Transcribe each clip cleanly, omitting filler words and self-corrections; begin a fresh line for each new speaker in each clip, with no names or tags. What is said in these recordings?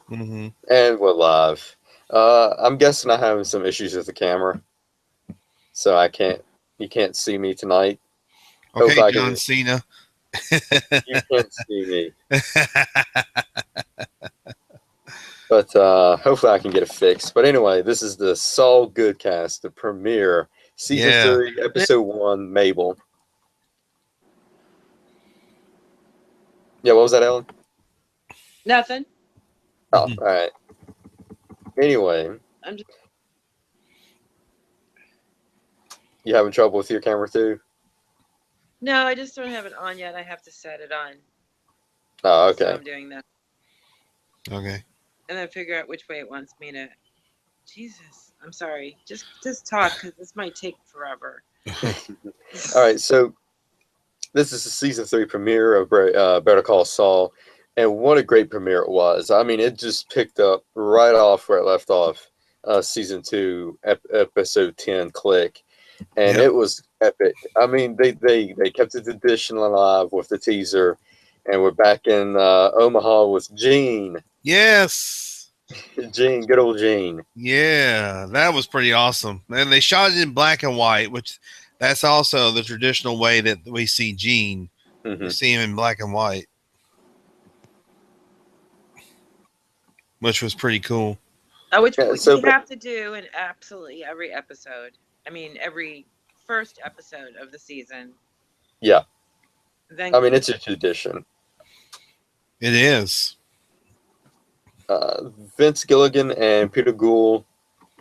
Mm-hmm.
And we're live. I'm guessing I'm having some issues with the camera, so you can't see me tonight. Hope
Okay,
I
John
can.
Cena.
You can't see me, but hopefully I can get it fixed. But anyway, this is the Saul GoodCast, the premiere, season
Yeah.
3, episode 1, Mabel. Yeah, what was that, Ellen?
Nothing.
Oh, all right. Anyway,
I'm just
you having trouble with your camera too?
no. I just don't have it on yet. I have to set it on,
Oh,
so
okay.
I'm doing that,
Okay.
and then figure out which way it wants me to. Jesus, I'm sorry. Just talk because this might take forever.
All right, so this is the season 3 premiere of Better Call Saul, and what a great premiere it was. I mean, it just picked up right off where it left off, season 2, episode 10, Click, and
Yep.
it was epic. I mean, they kept the tradition alive with the teaser, and we're back in Omaha with Gene.
Yes.
Gene, good old Gene.
Yeah, that was pretty awesome. And they shot it in black and white, which that's also the traditional way that we see Gene. We
Hmm.
see him in black and white, which was pretty cool.
Which
Yeah,
we
so,
have to do in absolutely every episode. I mean, every first episode of the season.
yeah,
Then
I mean, it's a tradition.
It is.
Vince Gilligan and Peter Gould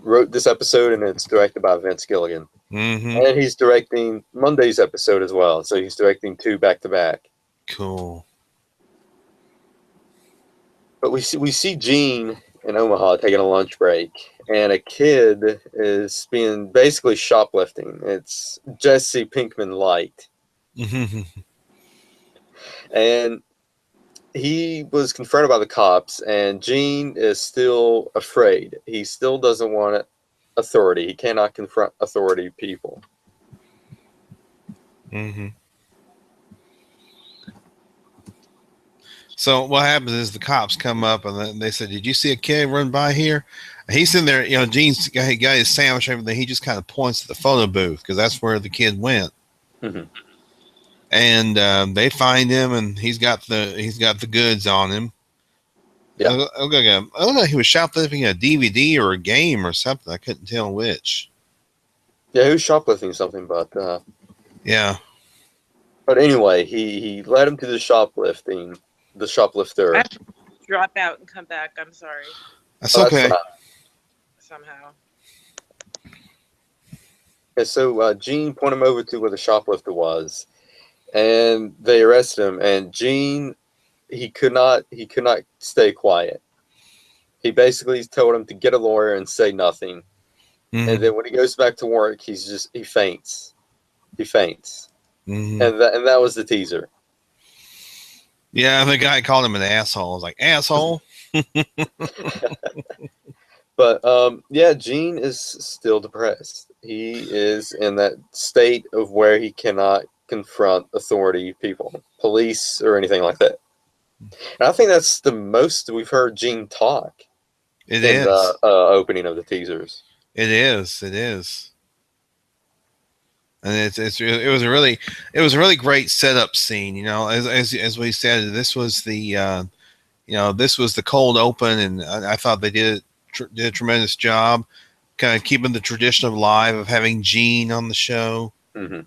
wrote this episode, and it's directed by Vince Gilligan.
Mm-hmm.
And he's directing Monday's episode as well, so he's directing 2 back to back.
Cool.
But we see Gene in Omaha taking a lunch break, and a kid is being basically shoplifting. It's Jesse Pinkman Light,
Mm-hmm.
and he was confronted by the cops, and Gene is still afraid. He still doesn't want authority. He cannot confront authority people.
Mm-hmm. So what happens is the cops come up and they said, "Did you see a kid run by here?" And he's in there. Gene's got his sandwich and everything. He just kind of points to the photo booth because that's where the kid went.
Mhm.
And they find him, and he's got the goods on him.
Yeah.
I don't know. He was shoplifting a DVD or a game or something. I couldn't tell which.
Yeah, he was shoplifting something,
Yeah,
but anyway, he led him to the
I
shoplifter.
have to drop out and come back. I'm sorry.
that's
Oh, that's
okay.
fine.
Somehow.
And so Gene pointed him over to where the shoplifter was, and they arrested him. And Gene, he could not stay quiet. He basically told him to get a lawyer and say nothing. And
Mm-hmm.
then when he goes back to work, he faints. He faints,
Mm-hmm.
and that was the teaser.
Yeah, the guy called him an asshole. I was like, asshole.
But yeah, Gene is still depressed. He is in that state of where he cannot confront authority people, police, or anything like that. And I think that's the most we've heard Gene talk
It
in
is.
the opening of the teasers.
It is. It is. And it was a really great setup scene. As we said, this was the cold open, and I thought they did a tremendous job, kind of keeping the tradition alive of having Gene on the show.
Hmm.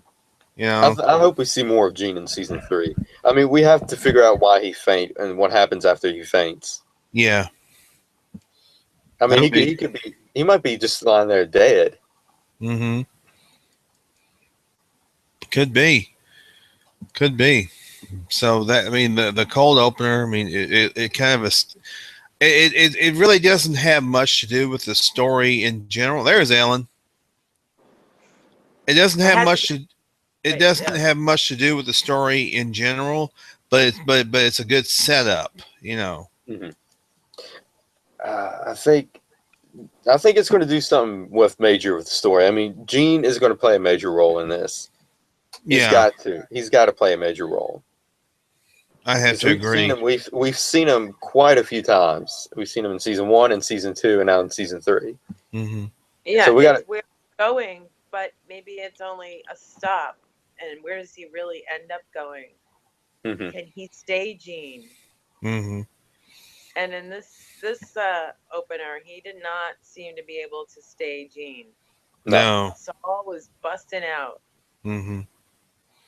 You
I,
know,
I hope we see more of Gene in season 3. I mean, we have to figure out why he faint and what happens after he faints.
yeah,
I mean,
that would be.
he might be just lying there dead.
Mm-hmm. Could be. So the cold opener. I mean, it kind of it really doesn't have much to do with the story in general. There's Ellen. It doesn't
I
have
had
much
to.
to. It doesn't have much to do with the story in general, but it's a good setup.
Hmm. I think it's going to do something with the story. I mean, Gene is going to play a major role in this. He's
Yeah.
got to. He's got to play a major role.
I have
Because
to agree.
we've seen him quite a few times. We've seen him in season 1 and season 2, and now in season 3.
Hmm.
Yeah,
So we got
it's where we're going, but maybe it's only a stop. And where does he really end up going?
to.
Can he stay Gene?
Hmm.
And in this opener, he did not seem to be able to stay Gene.
No.
No.
Saul was busting out.
Hmm.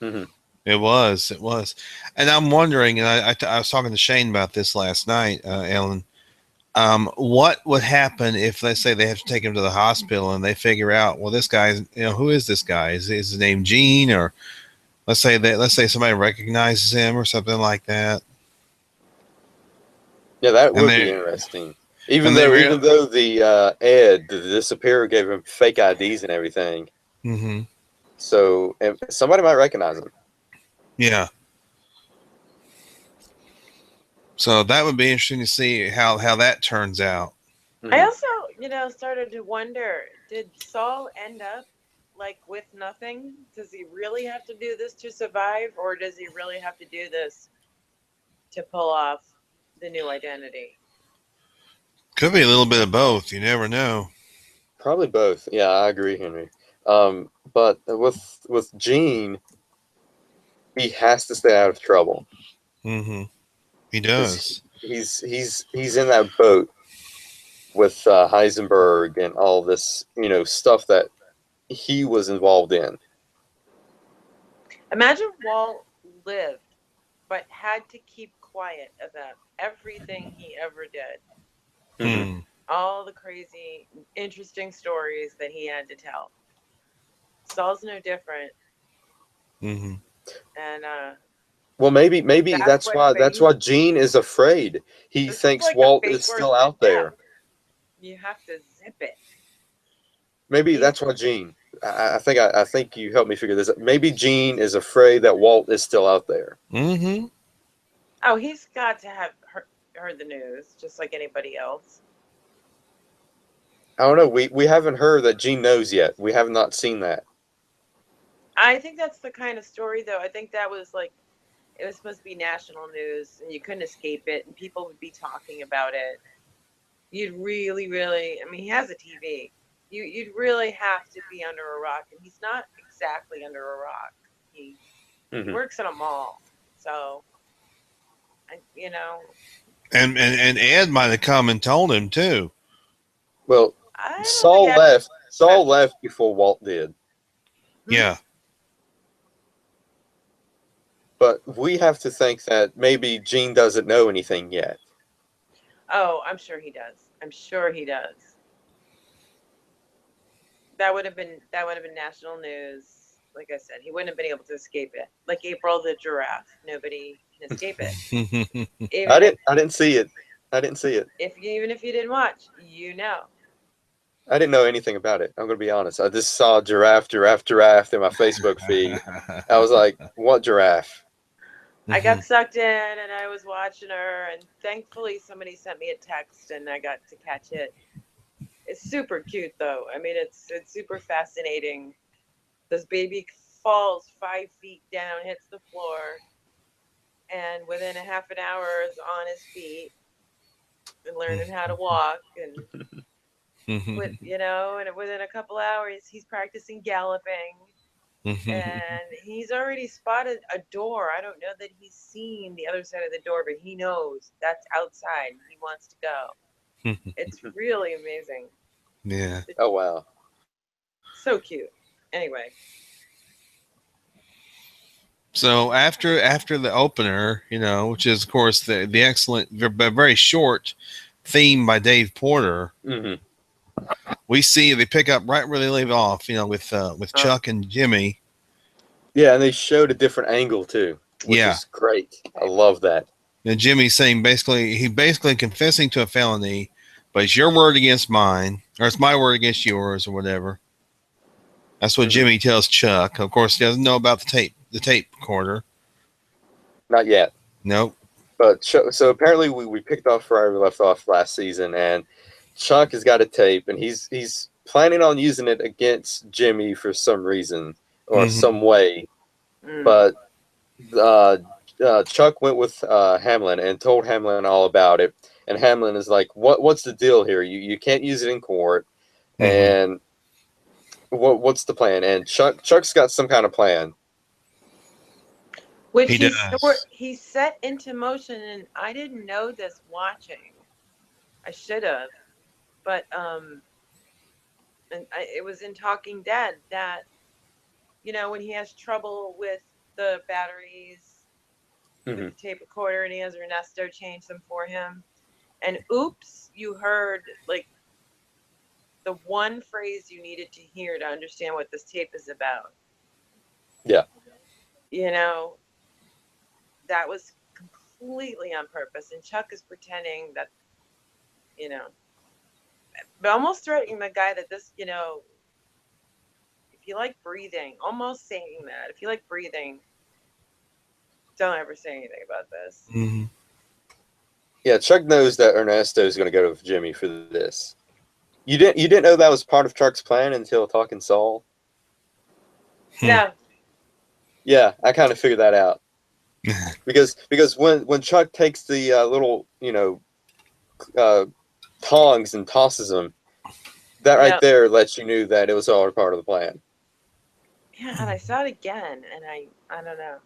Hmm.
It was. It was. And I'm wondering, and I was talking to Shane about this last night, Ellen. What would happen if, let's say, they have to take him to the hospital and they figure out, well, this guy's, who is this guy? Is his name Gene, or let's say somebody recognizes him or something like that,
Yeah, that
and
would be
they
interesting.
and
Even
they
though
real.
even though the Ed, the disappearer, gave him fake IDs and everything,
Hmm.
so and somebody might recognize him.
Yeah. So that would be interesting to see how that turns out.
I
Hmm.
also, started to wonder, did Saul end up like with nothing? Does he really have to do this to survive, or does he really have to do this to pull off the new identity?
Could be a little bit of both. You never know.
Probably both. Yeah, I agree, Henry. But with Gene, he has to stay out of trouble
Hmm. He
because
does.
he's in that boat with Heisenberg and all this stuff that he was involved in.
Imagine Walt lived, but had to keep quiet about everything he ever did.
Hmm.
Hmm.
All the crazy, interesting stories that he had to tell. Saul's no different,
Hmm.
and
Well, maybe
that's
that's
what
why
fate.
Gene is afraid. He
This is
thinks
like a
Walt
fate
is
worse
still
than
out
death.
there.
You have to zip it.
Maybe
He's
that's why Gene. I think you helped me figure this out. Maybe Gene is afraid that Walt is still out there.
Hmm.
he's got to have heard the news just like anybody else.
I don't know. We haven't heard that Gene knows yet. We have not seen that.
I think that's the kind of story, though. I think that was like it was supposed to be national news, and you couldn't escape it, and people would be talking about it. You'd really, really. I mean, he has a TV. You'd really have to be under a rock, and he's not exactly under a rock. He
Hmm.
works in a mall, so you know,
And Ed might have come and told him too.
Well,
I don't think
Saul
Ed
left. Saul
much.
left before Walt did.
Hmm?
Yeah.
But we have to think that maybe Gene doesn't know anything yet.
Oh, I'm sure he does. I'm sure he does. That would have been national news. Like I said, he wouldn't have been able to escape it. Like April the giraffe, nobody can escape it. Even if
I didn't see it. I didn't see it.
even if you didn't watch,
I didn't know anything about it. I'm gonna be honest. I just saw giraffe, giraffe, giraffe in my Facebook feed. I was like, "What giraffe?"
I
Hmm.
got sucked in and I was watching her, and thankfully somebody sent me a text and I got to catch it. It's super cute though. I mean, it's super fascinating. This baby falls 5 feet down, hits the floor, and within a half an hour is on his feet and learning how to walk, and and within a couple hours he's practicing galloping, and he's already spotted a door. I don't know that he's seen the other side of the door, but he knows that's outside and he wants to go. It's really amazing.
Yeah.
It's
Oh wow.
so cute. Anyway,
So after the opener, which is of course the excellent, very short theme by Dave Porter,
Hmm.
we see they pick up right where they leave off. With
uh,
Chuck and Jimmy.
Yeah, and they showed a different angle too, which
Yeah.
is great. I love that.
And Jimmy saying basically confessing to a felony, but it's your word against mine, or it's my word against yours, or whatever. That's what
Hmm.
Jimmy tells Chuck. Of course, he doesn't know about the tape recorder.
Not yet,
Nope.
but so apparently we picked off where we left off last season, and Chuck has got a tape, and he's planning on using it against Jimmy for some reason or
Hmm.
some way.
mm,
But uh, Chuck went with Hamlin and told Hamlin all about it. And Hamlin is like, what's the deal here? You can't use it in court.
Mm-hmm.
And what's the plan? And Chuck's got some kind of plan.
Which
He does.
he set into motion, and I didn't know this watching. I should have, but it was in Talking Dead that when he has trouble with the batteries with
Hmm.
the tape recorder, and he has Ernesto change them for him. And oops, you heard like the one phrase you needed to hear to understand what this tape is about.
Yeah.
That was completely on purpose. And Chuck is pretending that, but almost threatening the guy that this, if you like breathing, almost saying that, if you like breathing, don't ever say anything about this.
Mm-hmm.
Yeah, Chuck knows that Ernesto is going to go to Jimmy for this. You didn't know that was part of Chuck's plan until talking Saul?
No.
Yeah, I kind of figured that out. Because when Chuck takes the little tongs and tosses them, that right there lets you know that it was all part of the plan.
Yeah, and I saw it again, and I don't know,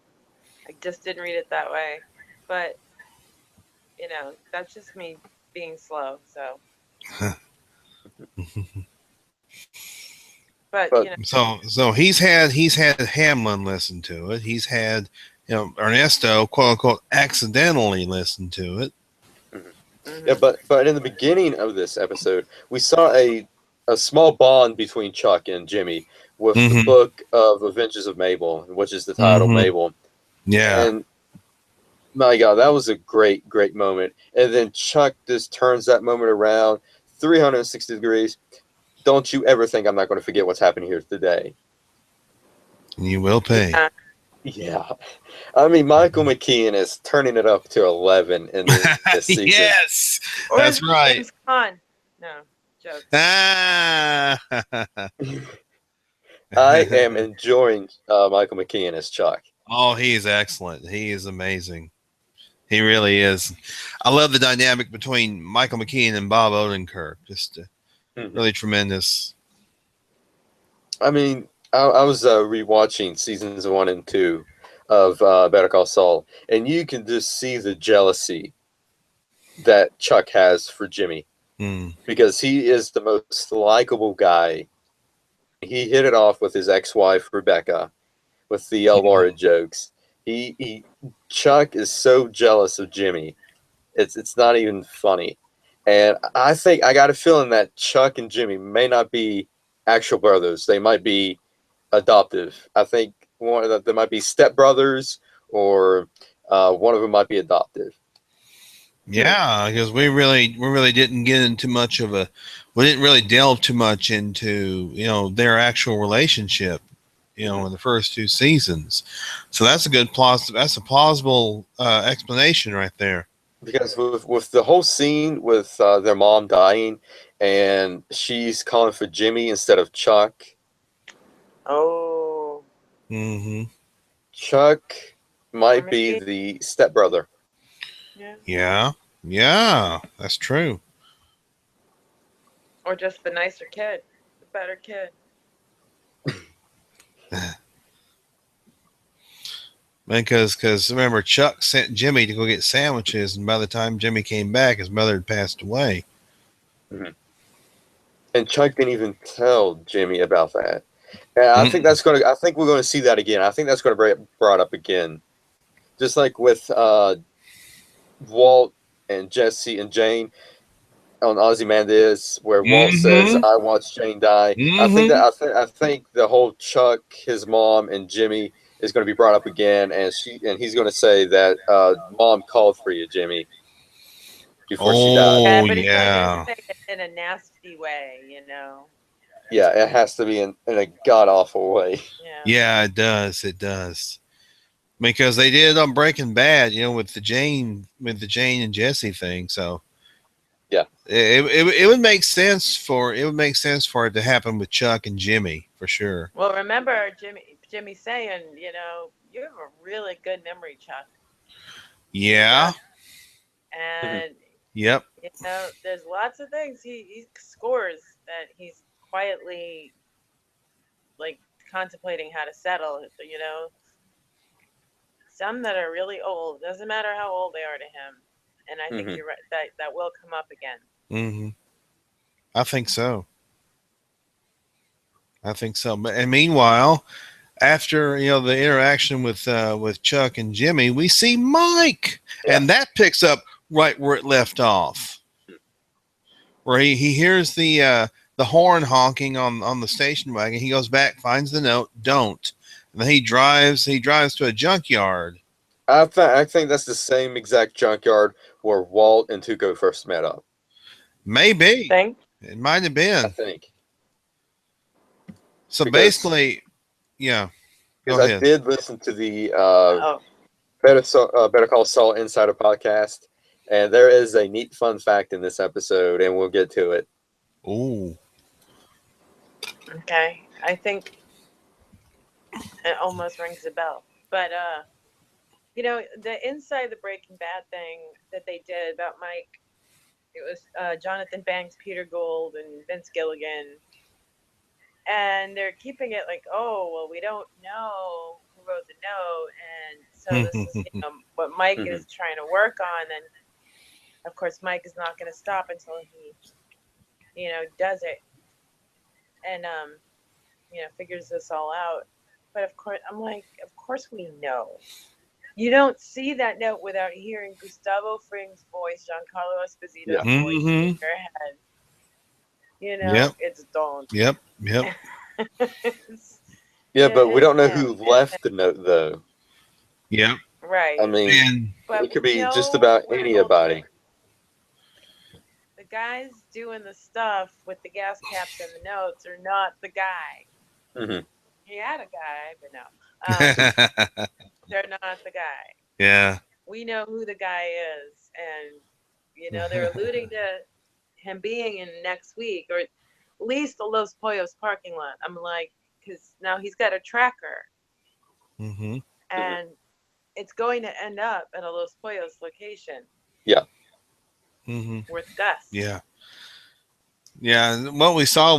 I just didn't read it that way, but that's just me being slow. So, but
So he's had Hamlin listen to it. He's had Ernesto quote unquote accidentally listen to it.
Mm-hmm. Yeah, but in the beginning of this episode, we saw a small bond between Chuck and Jimmy with the book of Adventures of Mabel, which is the title Mabel.
Yeah.
And my God, that was a great moment. And then Chuck just turns that moment around 360 degrees. Don't you ever think I'm not going to forget what's happening here today.
You will pay.
Yeah. I mean, Michael McKean is turning it up to 11 in this season.
Yes,
or
that's right.
James Caan. No, joke.
I am enjoying Michael McKean as Chuck.
Oh, he is excellent. He is amazing. He really is. I love the dynamic between Michael McKean and Bob Odenkirk. Just really tremendous.
I mean, I was rewatching seasons 1 and 2 of Better Call Saul, and you can just see the jealousy that Chuck has for Jimmy because he is the most likable guy. He hit it off with his ex-wife Rebecca with the Laura jokes. Chuck is so jealous of Jimmy. It's not even funny. And I think I got a feeling that Chuck and Jimmy may not be actual brothers. They might be adoptive. I think they might be stepbrothers, or one of them might be adoptive.
Yeah, because we really didn't get into much of we didn't really delve too much into their actual relationship, in the first 2 seasons. So that's a plausible explanation right there.
Because with the whole scene with their mom dying, and she's calling for Jimmy instead of Chuck.
Oh.
Mm-hmm.
Chuck might be the stepbrother.
Yeah, that's true.
Or just the nicer kid, the better kid.
Because remember, Chuck sent Jimmy to go get sandwiches, and by the time Jimmy came back, his mother had passed away.
Mm-hmm. And Chuck didn't even tell Jimmy about that. And I think I think we're going to see that again. I think that's going to be brought up again, just like with Walt and Jesse and Jane on Ozymandias, where Walt says, "I watched Jane die." I think the whole Chuck, his mom, and Jimmy is going to be brought up again, and he's going to say that Mom called for you, Jimmy, before she died.
Oh,
but he's not going to say it in a nasty way,
Yeah, it has to be in a god awful way.
Yeah, it does. It does. Because they did on Breaking Bad, with the Jane and Jesse thing. So
yeah,
it would make sense for it to happen with Chuck and Jimmy for sure.
Well, remember Jimmy saying, you have a really good memory, Chuck.
Yeah.
And
Yep.
there's lots of things he scores that he's quietly like contemplating how to settle. Some that are really old. Doesn't matter how old they are to him. And I think you're right that will come up again.
Mm-hmm. I think so. But and meanwhile, after the interaction with Chuck and Jimmy, we see Mike, and that picks up right where it left off, where he hears the horn honking on the station wagon. He goes back, finds the note, don't, and then he drives to a junkyard.
I think that's the same exact junkyard where Walt and Tuco first met up.
Maybe
Think?
it might have been.
I think.
So basically, yeah.
Because I did listen to the Better Call Saul Insider podcast, and there is a neat fun fact in this episode, and we'll get to it.
Ooh.
Okay. I think it almost rings a bell. But the inside the Breaking Bad thing that they did about Mike, it was Jonathan Banks, Peter Gould, and Vince Gilligan. And they're keeping it like, oh, well, we don't know who wrote the note. And so this is what Mike is trying to work on. And, of course, Mike is not going to stop until he, does it. And, figures this all out. But, of course, I'm like, of course we know. You don't see that note without hearing Gustavo Fring's voice, Giancarlo Esposito's voice in your head. It's don't.
Yep.
Yeah, but we don't know who left the note, though.
Yep.
Right.
I mean, it could be just about anybody.
The guys doing the stuff with the gas caps and the notes are not the guy.
Mm-hmm.
He had a guy, but no. They're not the guy.
Yeah.
We know who the guy is. And, they're alluding to him being in next week, or at least the Los Pollos parking lot. I'm like, because now he's got a tracker.
Mm-hmm.
And it's going to end up at a Los Pollos location.
Yeah.
Mm-hmm.
With Gus.
Yeah. Yeah, and what we saw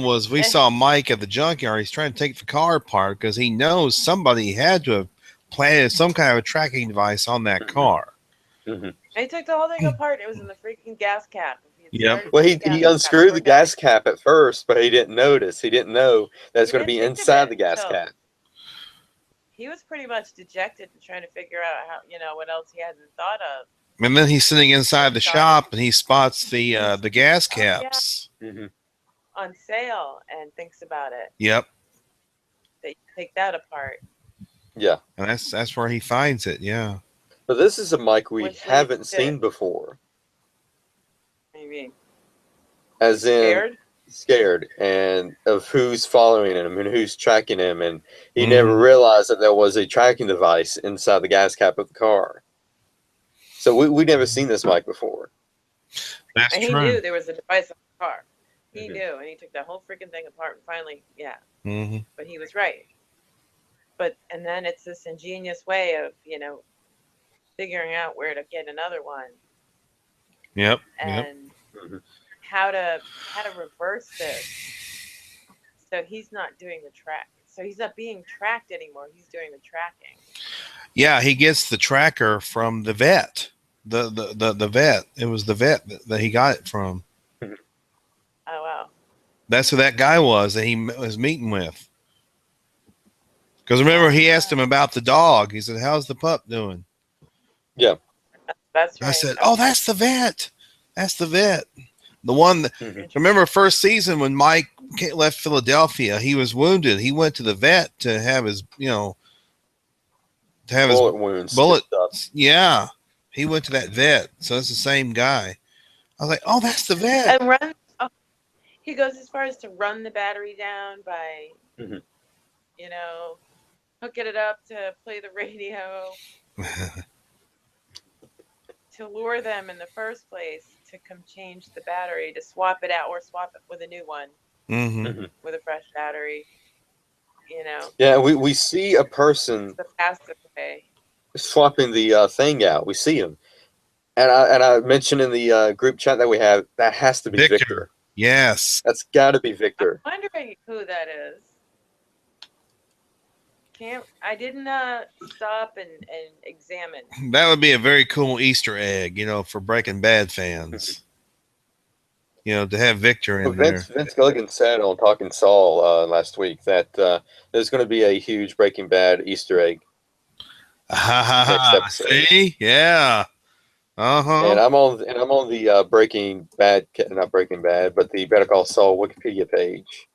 Mike at the junkyard. He's trying to take the car apart because he knows somebody had to have planted some kind of a tracking device on that car.
Mm-hmm.
They took the whole thing apart. It was in the freaking gas cap.
Yep.
Well, he unscrewed the gas cap at first, but he didn't notice. He didn't know that it's going to be inside the gas cap.
He was pretty much dejected and trying to figure out how, what else he hadn't thought of.
And then he's sitting inside the shop and he spots the gas caps
on sale and thinks about it.
Yep.
They take that apart.
Yeah.
And that's where he finds it. Yeah.
But this is a Mike we haven't seen before.
What do you mean?
As in scared and of who's following him and who's tracking him, and he never realized that there was a tracking device inside the gas cap of the car. So we never seen this Mike before.
That's
and
true.
He knew there was a device on the car. He knew, and he took that whole freaking thing apart and finally, But he was right. And then it's this ingenious way of, figuring out where to get another one.
Yep.
And how to reverse this. So he's not doing the track. So he's not being tracked anymore. He's doing the tracking.
Yeah, he gets the tracker from the vet. The vet. It was the vet that he got it from.
Oh wow.
That's who that guy was that he was meeting with. Because remember, he asked him about the dog. He said, "How's the pup doing?"
Yeah.
That's right.
I said, "Oh, that's the vet. That's the vet. The one that, remember first season when Mike left Philadelphia, he was wounded. He went to the vet to have his, to have
bullet wounds.
Yeah. He went to that vet. So it's the same guy. I was like, "Oh, that's the vet."
And he goes as far as to run the battery down by, hooking it up to play the radio. To lure them in the first place to come change the battery, to swap it out or swap it with a new one, with a fresh battery,
Yeah, we see a person
the passive way.
swapping the thing out. We see him. I mentioned in the group chat that we have that has to be Victor.
Yes.
That's got to be Victor.
I'm wondering who that is. I didn't stop and examine.
That would be a very cool Easter egg, for Breaking Bad fans. To have Victor in there.
Vince Gilligan said on Talking Saul last week that there's going to be a huge Breaking Bad Easter egg next episode.
See? Yeah.
And I'm on the Breaking Bad, not Breaking Bad, but the Better Call Saul Wikipedia page.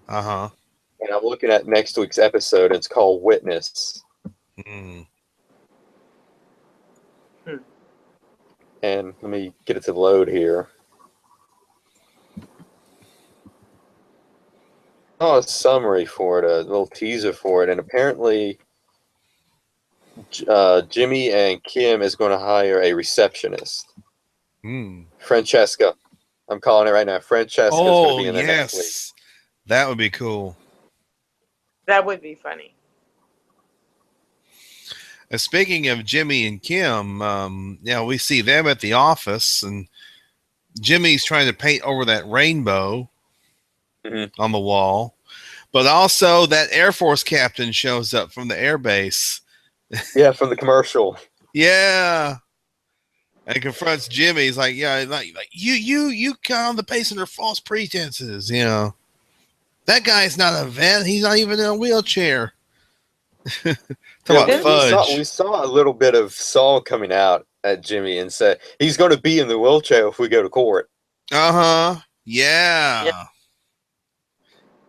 And
I'm looking at next week's episode. It's called Witness.
Mm.
And let me get it to load here. Oh, a summary for it, a little teaser for it, and apparently Jimmy and Kim is going to hire a receptionist. Francesca. I'm calling it right now. Francesca's going to be in there next week.
That would be cool.
That would be funny.
Speaking of Jimmy and Kim, we see them at the office, and Jimmy's trying to paint over that rainbow on the wall. But also that Air Force captain shows up from the air base.
Yeah, from the commercial.
Yeah. And confronts Jimmy. He's like, you count on the pace under false pretenses, That guy's not a vet. He's not even in a wheelchair.
We saw a little bit of Saul coming out at Jimmy and said he's going to be in the wheelchair if we go to court.
Yeah.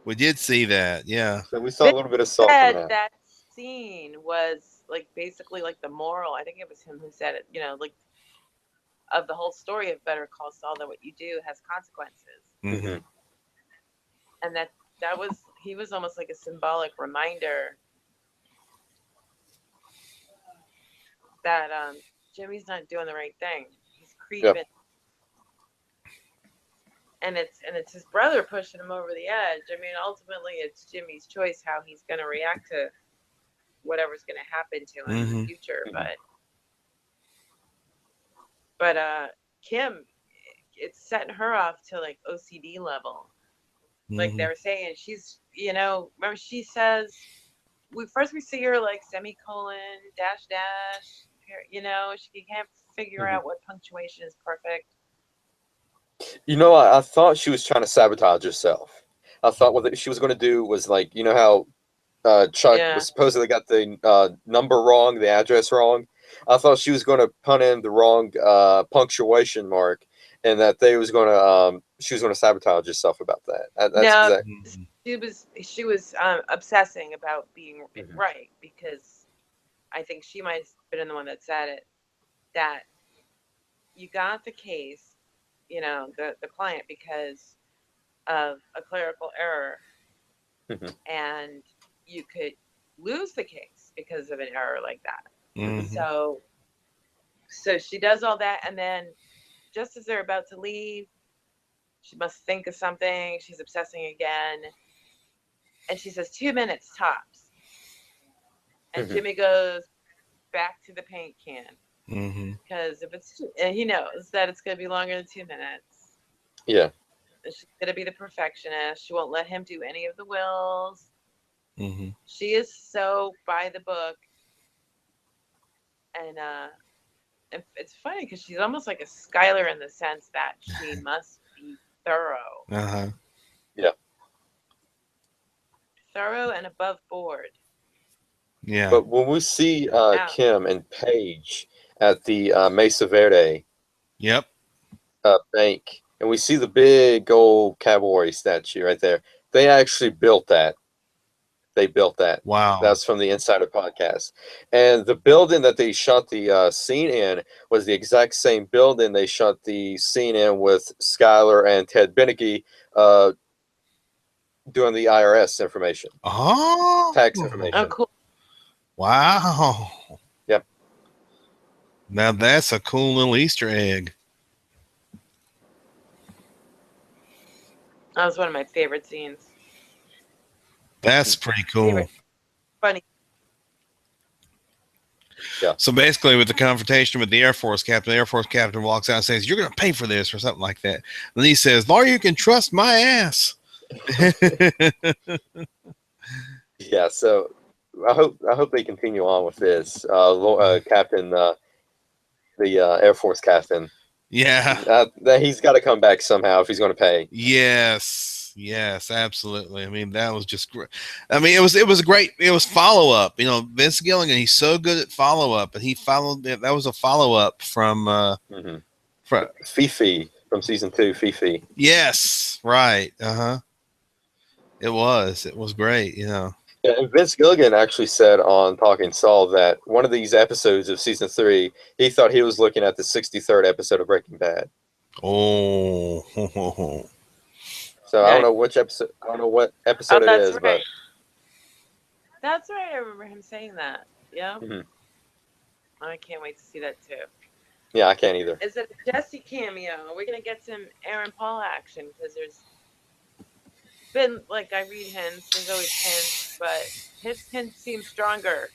We did see that. Yeah.
So we saw a little bit of Saul coming out.
That scene was basically the moral. I think it was him who said it. Of the whole story of Better Call Saul, that what you do has consequences.
Mm-hmm.
And he was almost like a symbolic reminder that Jimmy's not doing the right thing. He's creeping. Yep. And it's his brother pushing him over the edge. I mean, ultimately, it's Jimmy's choice how he's going to react to whatever's going to happen to him in the future. But Kim, it's setting her off to OCD level. Like they were saying, she's, remember she says, we see her semicolon, dash, she can't figure out what punctuation is perfect.
I thought she was trying to sabotage herself. I thought what she was going to do was how Chuck was supposedly got the number wrong, the address wrong. I thought she was going to punt in the wrong punctuation mark, and that she was going to sabotage herself about that.
She was obsessing about being right, because I think she might have been the one that said it, that you got the case, the client, because of a clerical error, and you could lose the case because of an error like that. So she does all that, and then just as they're about to leave, she must think of something. She's obsessing again, and she says 2 minutes tops. And Jimmy goes back to the paint can. Because if it's, and he knows that it's going to be longer than 2 minutes.
Yeah.
She's going to be the perfectionist. She won't let him do any of the wills. She is so by the book. And it's funny because she's almost like a Skylar in the sense that she must be thorough.
Yeah.
Thorough and above board.
Yeah.
But when we see Kim and Paige at the Mesa Verde bank, and we see the big gold cavalry statue right there, they actually built that. They built that.
Wow.
That's from the Insider Podcast. And the building that they shot the scene in was the exact same building they shot the scene in with Skylar and Ted Beneke doing the IRS information. Tax information.
Oh, cool.
Wow.
Yep.
Now that's a cool little Easter egg.
That was one of my favorite scenes.
That's pretty cool.
Funny.
Yeah.
So basically, with the confrontation with the Air Force captain walks out and says, "You're going to pay for this," or something like that. And he says, "Lawyer, you can trust my ass."
Yeah. So I hope they continue on with this. Captain, the Air Force captain,
Yeah.
that he's got to come back somehow if he's going to pay.
Yes, absolutely. I mean, that was just great. I mean, it was great. It was follow up. You know, Vince Gilligan, he's so good at follow up, and he followed. That was a follow up from
Fifi from season 2. Fifi.
Yes, right. It was great. You know.
Yeah, and Vince Gilligan actually said on Talking Saul that one of these episodes of season 3, he thought he was looking at the 63rd episode of Breaking Bad.
Oh.
So I don't know which episode. I don't know what episode it
that's
is,
right. That's right. I remember him saying that. Yeah. I can't wait to see that too.
Yeah, I can't either.
Is it a Jesse cameo? Are we gonna get some Aaron Paul action? Because there's been, like, I read hints. There's always hints, but his hints seem stronger.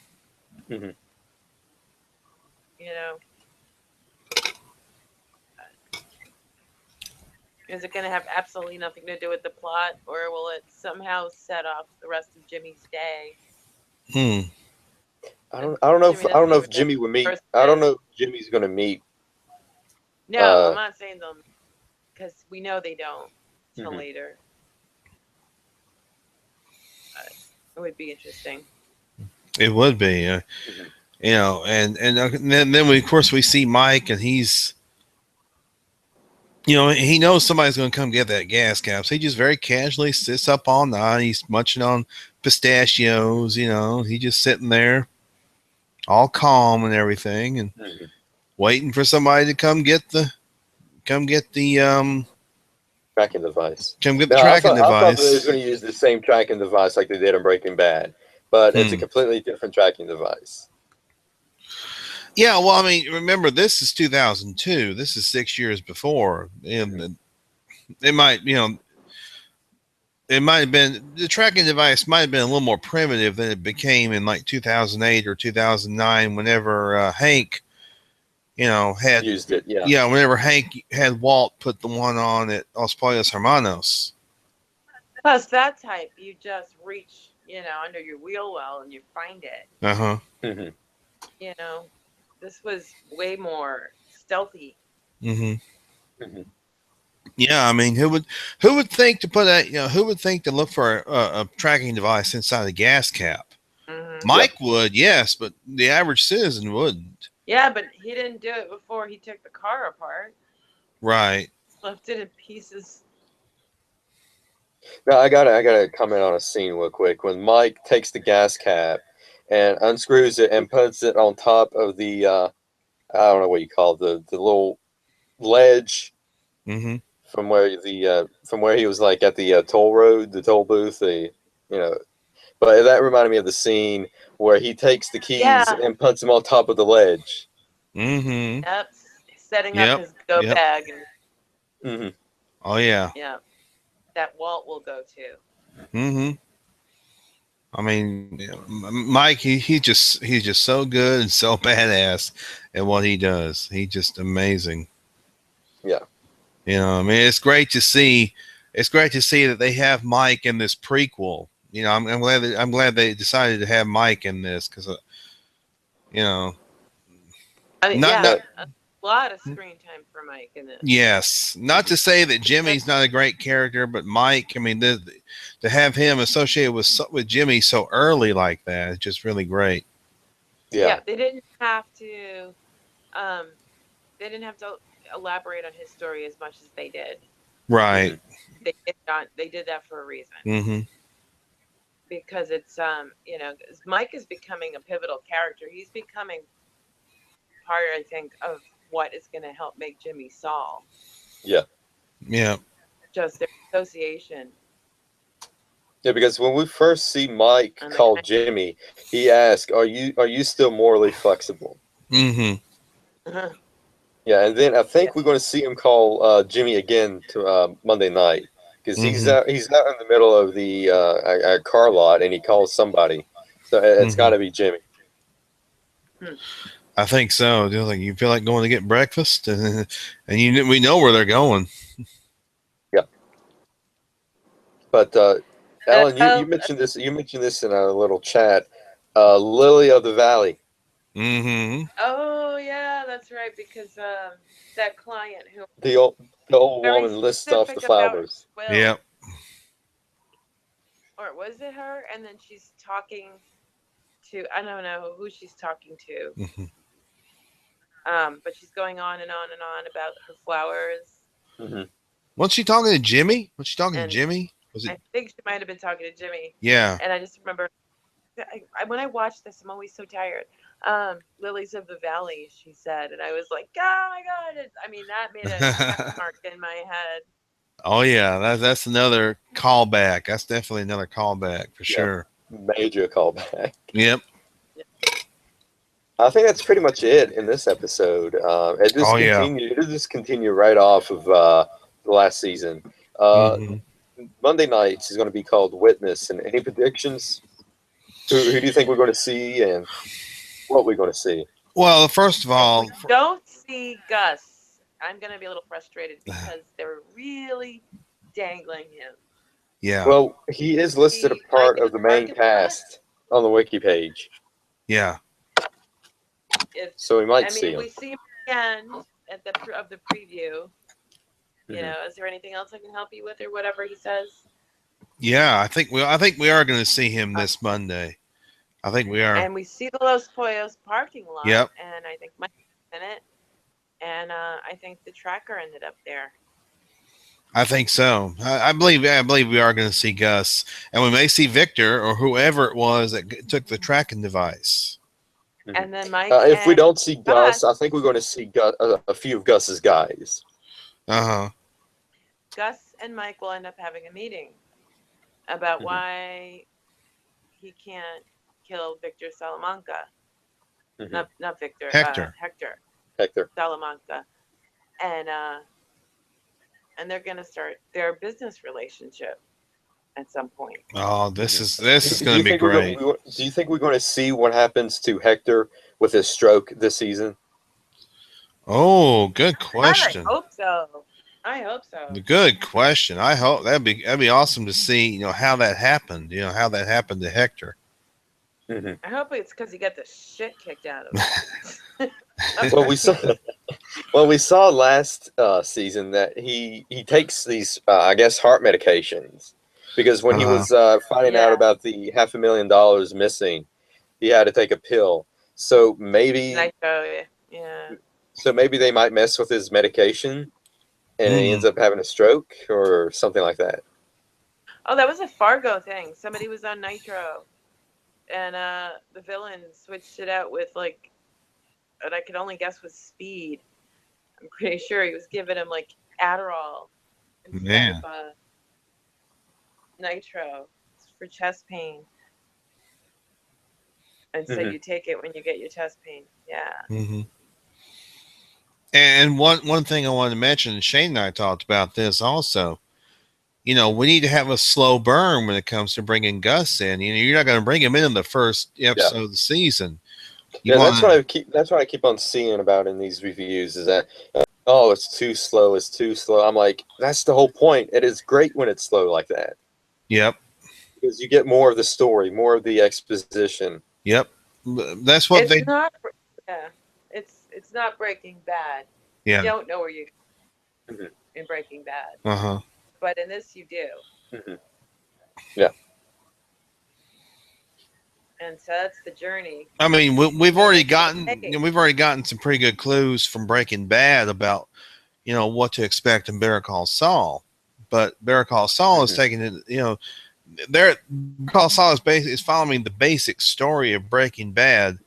Mm-hmm.
You know. Is it going to have absolutely nothing to do with the plot, or will it somehow set off the rest of Jimmy's day?
I don't know if Jimmy would meet. I don't know if Jimmy's going to meet.
No, I'm not saying them, because we know they don't till later. It would be interesting.
It would be, you know, and then we, of course, we see Mike, and he's, you know, he knows somebody's going to come get that gas cap, so he just very casually sits up all night. He's munching on pistachios, you know. He just sitting there, all calm and everything, and waiting for somebody to come get the
tracking device.
Come get the tracking device.
I thought they was going to use the same tracking device like they did in Breaking Bad, but it's a completely different tracking device.
Yeah, well, I mean, remember, this is 2002. This is 6 years before, and it might, you know, it might have been, the tracking device might have been a little more primitive than it became in like 2008 or 2009, whenever Hank, you know, had
used it. Yeah.
Yeah, whenever Hank had Walt put the one on at Los Pollos Hermanos.
Plus, that type, you just reach, you know, under your wheel well and you find it. You know, this was way more stealthy.
Yeah, I mean, who would think to put a, you know, who would think to look for a tracking device inside a gas cap? Mike would, yes, but the average citizen wouldn't.
Yeah, but he didn't do it before he took the car apart.
Right.
Left it in pieces.
Now I gotta comment on a scene real quick. When Mike takes the gas cap and unscrews it and puts it on top of the I don't know what you call it, the little ledge from where he was like at the toll road, the toll booth, you know. But that reminded me of the scene where he takes the keys and puts them on top of the ledge.
Yep, setting up his go bag. And,
Oh yeah.
Yeah, that Walt will go to.
I mean, Mike, he's just so good and so badass at what he does. He's just amazing.
Yeah.
You know, I mean, it's great to see. It's great to see that they have Mike in this prequel. You know, I'm glad they decided to have Mike in this, because, you know,
I mean, a lot of screen time for Mike in this.
Yes, not to say that Jimmy's not a great character, but Mike, I mean, to have him associated with Jimmy so early like that is just really great.
Yeah, they didn't have to. They didn't have to elaborate on his story as much as they did.
Right.
They did that for a reason. Because it's you know, Mike is becoming a pivotal character. He's becoming part, I think, of what is going to help make Jimmy Saul.
Yeah.
Just their association.
Yeah, because when we first see Mike call Jimmy, he asks, "Are you still morally flexible?"
Yeah,
and then I think we're going to see him call Jimmy again to Monday night, because he's out in the middle of the a car lot and he calls somebody, so it's got to be Jimmy.
Hmm.
I think so. Like you feel like going to get breakfast, and we know where they're going.
Yeah. But Alan, you
Oh,
mentioned this. You mentioned this in a little chat. Lily of the Valley.
Mm-hmm.
oh yeah, that's right. Because that client who
The old the old
very
woman lists off the
specific about her
flowers.
will,
Yep.
or was it her? And then she's talking to, I don't know who she's talking to.
Mm-hmm.
But she's going on and on and on about her flowers,
Hmm.
Wasn't she talking to Jimmy? Was she talking to
and
Jimmy? Was it?
I think she might have been talking to Jimmy.
Yeah.
And I just remember, when I watch this, I'm always so tired. Lilies of the Valley, she said, and I was like, oh my god! I mean, that made a check mark in my head.
Oh yeah, that's another callback. That's definitely another callback for
Yeah,
sure.
major callback.
Yep.
I think that's pretty much it in this episode.
Oh yeah.
It just continued right off of the last season.
Hmm.
Monday nights is going to be called Witness. And any predictions? Who do you think we're going to see, and what we're going to see?
Well, first of
If
all,
we don't see Gus, I'm gonna be a little frustrated because they're really dangling him.
yeah,
Well, he is listed a
He might
part
get
of
his
the
arc
main
in the butt.
cast on the wiki page,
yeah,
If
so we might
I mean,
see
if
him.
we see him at the end at of the preview,
Mhm.
is there anything else I can help you with or whatever he says?
yeah. I think we are going to see him this Monday. I think we are.
And we see the Los Pollos parking lot,
Yep.
and I think Mike's in it, and I think the tracker ended up there.
I think so. I believe we are going to see Gus, and we may see Victor or whoever it was that took the tracking device.
Mhm.
And then Mike
If we
and
don't see Gus, I think we're going to see a few of Gus's guys.
Uh huh.
Gus and Mike will end up having a meeting about
Mhm.
why he can't kill Victor Salamanca.
Mhm.
Not Victor,
Hector.
Hector
Hector.
Salamanca, and they're gonna start their business relationship at some point.
Oh, this
Mhm.
is
Do
going
you
to be
think
great.
do you think we're going to see what happens to Hector with his stroke this season?
Oh, good
God, I
question.
hope so. I hope so.
Good question. I hope that'd be awesome to see. How that happened. How that happened to Hector.
Hmm.
I hope it's because he got the shit kicked out of him.
Well, we saw last season that he takes these I guess heart medications because when he
Uh-huh.
was finding out
Yeah.
about the $500,000 missing, he had to take a pill. So maybe
Nitro, yeah.
maybe they might mess with his medication and he ends
Mm.
up having a stroke or something like that.
Oh, that was a Fargo thing. Somebody was on Nitro, and the villain switched it out with like, and I could only guess was speed. I'm pretty sure he was giving him like Adderall instead of
Man.
Nitro for chest pain, and said
Hmm.
you take it when you get your chest pain. Yeah.
Hmm. And one thing I wanted to mention, and Shane and I talked about this also. We need to have a slow burn when it comes to bringing Gus in. You're not going to bring him in the first
Yeah,
episode of the season. You
yeah.
want to,
That's what I keep on seeing about in these reviews is that oh, it's too slow. It's too slow. I'm like, that's the whole point. It is great when it's slow like that
yep,
because you get more of the story, more of the exposition.
yep. That's what
It's
they,
not. Yeah. It's not Breaking Bad. You
yeah,
don't know where you're
Hmm.
in Breaking Bad,
uh huh.
but in this you do.
Hmm. Yeah.
And so that's the journey.
I mean, we've
And
already
it's
gotten,
okay.
we've already gotten some pretty good clues from Breaking Bad about, what to expect in Better Call Saul. But Better Call Saul is
Hmm.
taking it, Better Call Saul is following the basic story of Breaking Bad,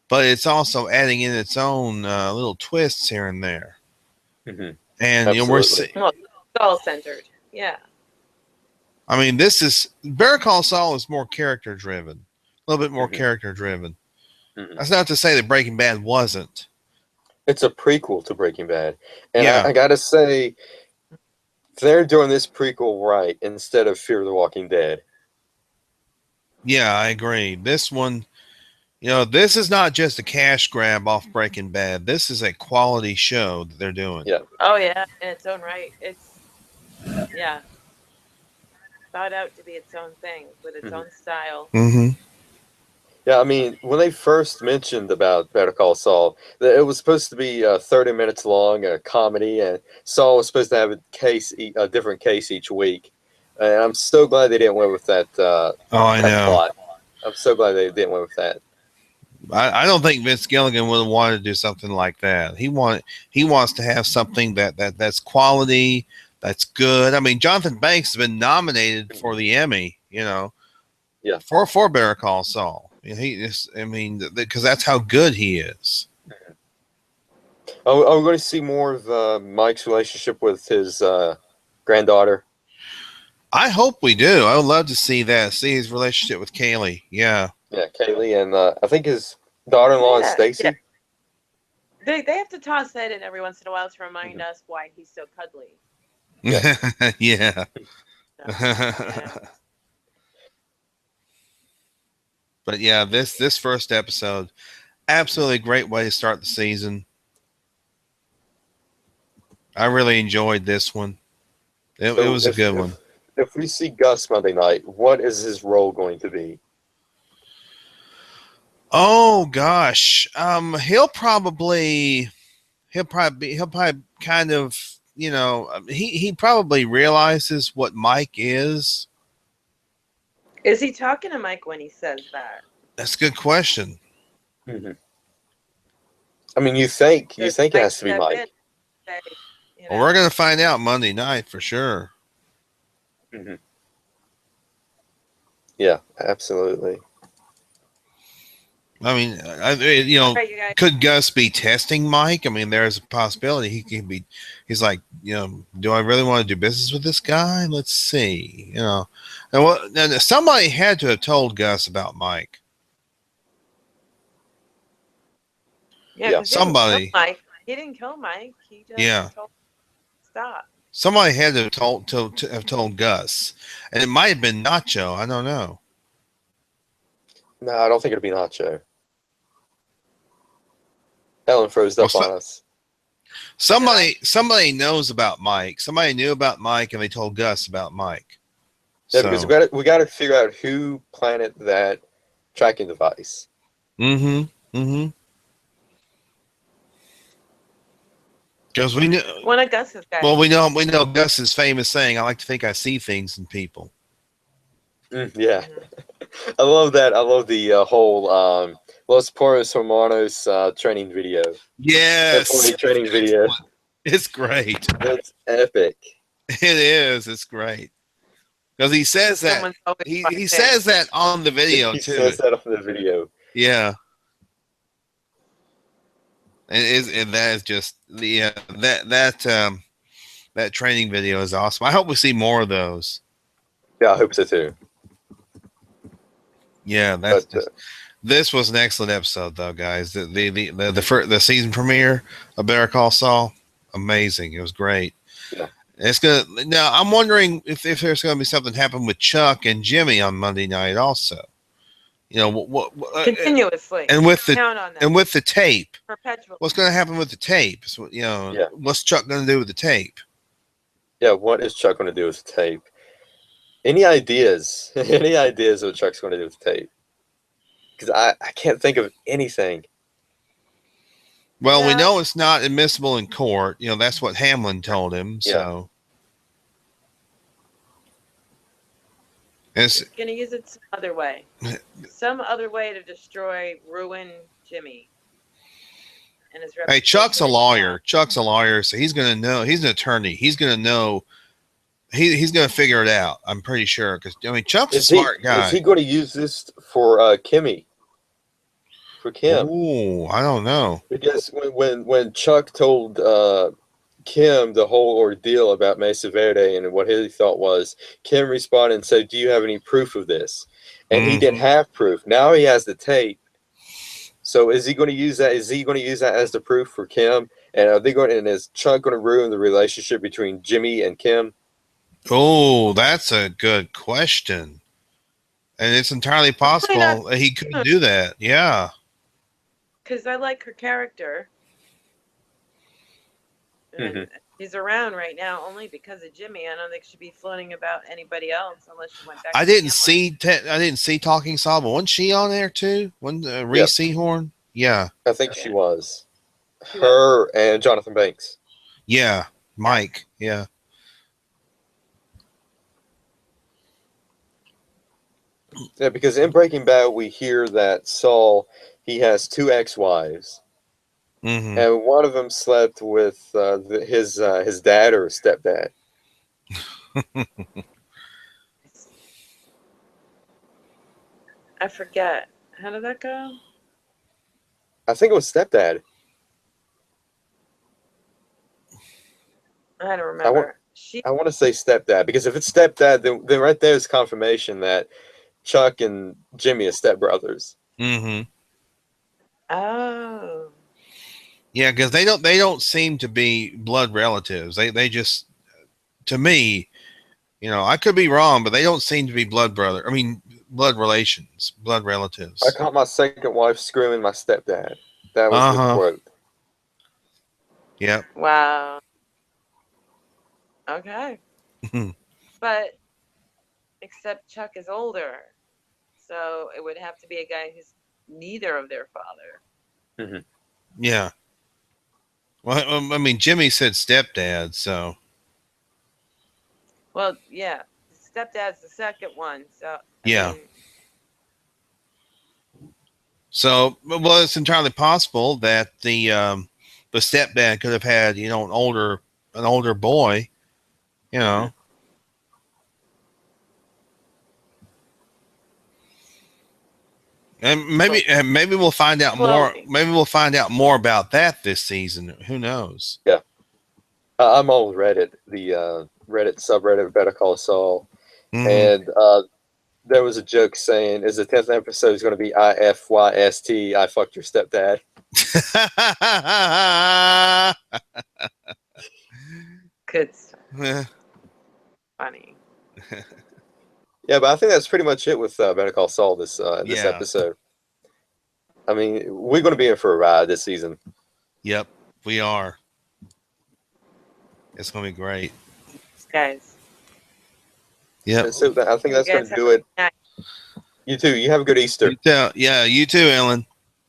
but it's also adding in its own little twists here and there.
Hmm.
And
Absolutely.
Well, it's all centered. Yeah.
I mean, this is Better Call Saul is more character driven, a little bit more
Hmm.
character driven.
Hmm.
That's not to say that Breaking Bad wasn't.
It's a prequel to Breaking Bad, and
Yeah,
I gotta say they're doing this prequel right instead of Fear the Walking Dead.
yeah, I agree. This one, This is not just a cash grab off Breaking Bad. This is a quality show that they're doing.
Yeah.
Oh yeah, in its own right. It's yeah, thought out to be its own thing with its own style.
Mm-hmm.
Yeah, I mean, when they first mentioned about Better Call Saul, it was supposed to be 30 minutes long, a comedy, and Saul was supposed to have a different case each week. And I'm so glad they didn't went with that.
I
That
know.
plot. I'm so glad they didn't went with that.
I don't think Vince Gilligan would have wanted to do something like that. He wants to have something that's quality, that's good. I mean, Jonathan Banks has been nominated for the Emmy,
Yeah.
for Better Call Saul. Because that's how good he is.
Are we going to see more of Mike's relationship with his granddaughter?
I hope we do. I would love to see that. See his relationship with Kaylee. Yeah.
Yeah, Kaylee, and I think his daughter-in-law is Stacy.
Yeah. They have to toss that in every once in a while to remind us why he's so cuddly.
Yeah.
Yeah.
But yeah, this first episode, absolutely great way to start the season. I really enjoyed this one. It was a good one.
If we see Gus Monday night, what is his role going to be?
Oh gosh, he'll probably kind of he probably realizes what Mike is.
Is he talking to Mike when he says that?
That's a good question.
Mm-hmm. I mean, you think it has to be Mike.
Well, we're going to find out Monday night for sure.
Mm-hmm. Yeah, absolutely.
I mean, could Gus be testing Mike? I mean, there's a possibility he can be. He's like, do I really want to do business with this guy? Let's see, and somebody had to have told Gus about Mike.
Yeah,
somebody.
He didn't kill Mike. He just told him to stop.
Somebody had to have told Gus, and it might have been Nacho. I don't know.
No, I don't think it'll be Nacho. Ellen froze up on us.
Somebody knows about Mike. Somebody knew about Mike, and they told Gus about Mike.
Yeah, because we got to figure out who planted that tracking device.
Mm-hmm. Mm-hmm. Because we know
one of Gus's guys.
Well, we know Gus's famous saying, "I like to think I see things in people."
Yeah, I love that. I love the whole Los Poros Hermanos training video.
Yes,
training video.
It's great.
It's epic.
It is. It's great because he says that he says that on the video
he
too.
He says that on the video.
Yeah. And that is just that training video is awesome. I hope we see more of those.
Yeah, I hope so too.
Yeah, this was an excellent episode, though, guys. The season premiere of Better Call Saul, amazing. It was great.
Yeah.
It's gonna now. I'm wondering if there's going to be something happen with Chuck and Jimmy on Monday night, also. What
continuously
and with the tape.
Perpetually.
What's going to happen with the tape? So, what's Chuck going to do with the tape?
Yeah, what is Chuck going to do with the tape? Any ideas? Any ideas what Chuck's going to do with the tape? Because I can't think of anything.
Well, we know it's not admissible in court. That's what Hamlin told him. So
he's going to use it some other way. Some other way to ruin Jimmy. And his reputation.
Hey, Chuck's a lawyer. Chuck's a lawyer, so he's going to know. He's an attorney. He's going to know. He's going to figure it out. I'm pretty sure because Chuck's a smart guy.
Is he going to use this for Kimmy? For Kim?
Oh, I don't know.
Because when Chuck told Kim the whole ordeal about Mesa Verde and what he thought was, Kim responded and said, "Do you have any proof of this?" And he didn't have proof. Now he has the tape. So is he going to use that? Is he going to use that as the proof for Kim? And is Chuck going to ruin the relationship between Jimmy and Kim?
Oh, that's a good question. And it's entirely possible that he could do that. Yeah.
Because I like her character. And she's around right now only because of Jimmy. I don't think she'd be floating about anybody else unless she went back.
I didn't see Talking Saw, but wasn't she on there too? Wasn't Reese Seahorn? Yeah.
I think she was. Her and Jonathan Banks.
Yeah. Mike. Yeah.
Yeah, because in Breaking Bad we hear that Saul, he has 2 ex-wives.
Mm-hmm.
And one of them slept with his dad or stepdad.
I forget. How did that go?
I think it was stepdad.
I don't remember.
I want to say stepdad, because if it's stepdad, then right there is confirmation that Chuck and Jimmy are stepbrothers.
Mm-hmm.
Oh.
Yeah, because they don't seem to be blood relatives. They just, to me, I could be wrong, but they don't seem to be blood relations, blood relatives.
I caught my second wife screaming my stepdad. That was the quote.
Yep.
Wow. Okay. But except Chuck is older, so it would have to be a guy who's neither of their father.
Mm-hmm. Yeah. Well, I mean, Jimmy said stepdad, so.
Well, yeah, stepdad's the second one, so.
I mean, so, well, it's entirely possible that the stepdad could have had, an older boy, And maybe we'll find out more. Maybe we'll find out more about that this season. Who knows?
Yeah, I'm on Reddit, the Reddit subreddit of Better Call Saul, and there was a joke saying, "Is the 10th episode is going to be IFYST? I fucked your stepdad."
Good stuff. Funny.
Yeah, but I think that's pretty much it with Better Call Saul this episode. I mean, we're going to be in for a ride this season.
Yep, we are. It's going to be great.
Guys.
Yep. So I think that's going to do it. Night. You too. You have a good Easter.
You too, Ellen.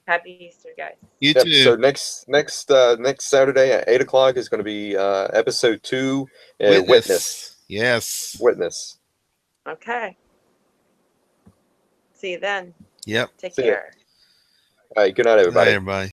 Happy Easter, guys.
You too.
So next Saturday at 8:00 is going to be episode 2, Witness.
Yes.
Witness.
Okay. See you then.
Yep.
Take care.
All right. Good night, everybody.
Good night, everybody.